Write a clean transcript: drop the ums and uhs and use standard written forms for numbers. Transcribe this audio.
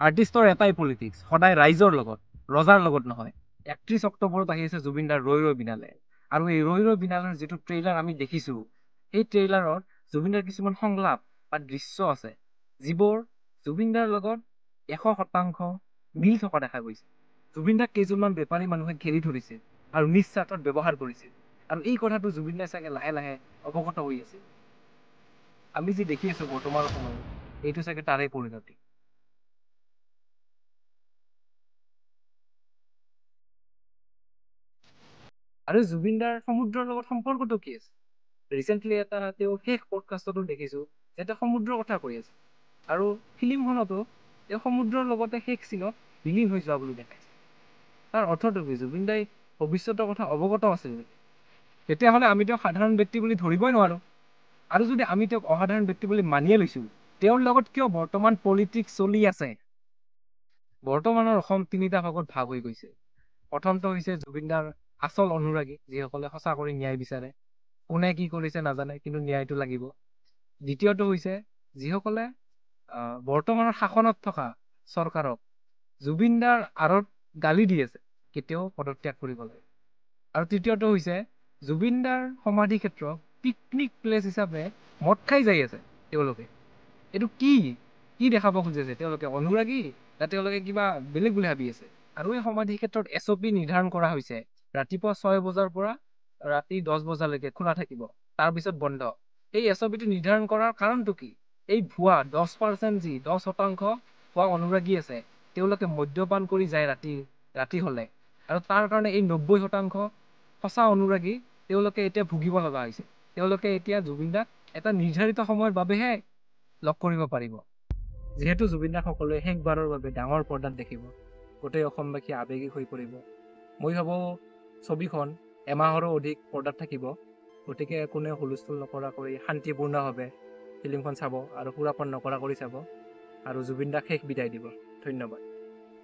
আৰ্টিষ্টৰ এটাই পলিটিক্স, সদায় ৰাইজৰ লগত, ৰজাৰ লগত নহয়। ৩১ অক্টোবৰত আহি আছে জুবিনদাৰ ৰৈ ৰৈ বিনালে। আৰু এই ৰৈ ৰৈ বিনালৰ যিটো ট্ৰেইলাৰ আমি দেখিছোঁ, সেই ট্ৰেইলাৰত জুবিনদাৰ কিছুমান সংলাপ বা দৃশ্য আছে, যিবোৰ জুবিনদাৰ লগত ১০০% মিল থকা দেখা গৈছে। জুবিনদাক কেইজনমান বেপাৰী মানুহে ঘেৰি ধৰিছে আৰু নিজ স্বাৰ্থত ব্যৱহাৰ কৰিছে। আৰু এই কথাটো জুবিনদাই চাগে লাহে লাহে অৱগত হৈ আছে। আমি যি দেখি আছো বৰ্তমান সময়ত, এইটো চাগে তাৰে পৰিণতি। আৰু জুবিনদাৰ সমুদ্ৰৰ লগত সম্পৰ্কটো কি আছে? ৰিচেণ্টলি এটা তেওঁ শেষ পডকাষ্টতো দেখিছোঁ যে তেওঁ সমুদ্ৰৰ কথা কৈ আছে। আৰু ফিল্মখনতো তেওঁ সমুদ্ৰৰ লগতে শেষ চিনত বিলীন হৈ যোৱা বুলি দেখাইছে। তাৰ অৰ্থটো কি? জুবিনদাই ভৱিষ্যতৰ কথা অৱগত আছিল নেকি? তেতিয়াহ'লে আমি তেওঁক সাধাৰণ ব্যক্তি বুলি ধৰিবই নোৱাৰোঁ। আৰু যদি আমি তেওঁক অসাধাৰণ ব্যক্তি বুলি মানিয়ে লৈছোঁ, তেওঁৰ লগত কিয় বৰ্তমান পলিটিক্স চলি আছে? বৰ্তমানৰ অসম তিনিটা ভাগত ভাগ হৈ গৈছে। প্ৰথমটো হৈছে জুবিনদাৰ আচল অনুৰাগী, যিসকলে সঁচা কৰি ন্যায় বিচাৰে। কোনে কি কৰিছে নাজানে, কিন্তু ন্যায়টো লাগিব। দ্বিতীয়টো হৈছে যিসকলে বৰ্তমানৰ শাসনত থকা চৰকাৰক জুবিনদাৰ আঁৰত গালি দি আছে, কেতিয়াও পদত্যাগ কৰিব লাগে। আৰু তৃতীয়টো হৈছে জুবিনদাৰ সমাধি ক্ষেত্ৰ পিকনিক প্লেচ হিচাপে মদ খাই যাই আছে তেওঁলোকে। এইটো কি কি দেখাব খুজিছে? তেওঁলোকে অনুৰাগী না তেওঁলোকে কিবা বেলেগ বুলি ভাবি আছে? আৰু এই সমাধি ক্ষেত্ৰত SOP নিৰ্ধাৰণ কৰা হৈছে, ৰাতিপুৱা 6 বজাৰ পৰা ৰাতি 10 বজালৈকে খোলা থাকিব, তাৰপিছত বন্ধ। এই SOPটো নিৰ্ধাৰণ কৰাৰ কাৰণটো কি? এই ভুৱা 10% যি 10% ভুৱা অনুৰাগী আছে, তেওঁলোকে মদ্যপান কৰি যায় ৰাতি হ'লে, আৰু তাৰ কাৰণে এই 90% সঁচা অনুৰাগী তেওঁলোকে এতিয়া ভুগিব লগা হৈছে। তেওঁলোকে এতিয়া জুবিনদাক এটা নিৰ্ধাৰিত সময়ৰ বাবেহে লগ কৰিব পাৰিব। যিহেতু জুবিনদাক সকলোৱে শেষবাৰৰ বাবে ডাঙৰ পৰ্দাত দেখিব, গোটেই অসমবাসী আৱেগিক হৈ পৰিব। মই ভাবোঁ ছবিখন এমাহৰো অধিক পৰ্দাত থাকিব। গতিকে কোনেও হুলস্থুল নকৰাকৈ শান্তিপূৰ্ণভাৱে ফিল্মখন চাব আৰু সুৰাপান নকৰা কৰি চাব, আৰু জুবিনদাক শেষ বিদায় দিব। ধন্যবাদ।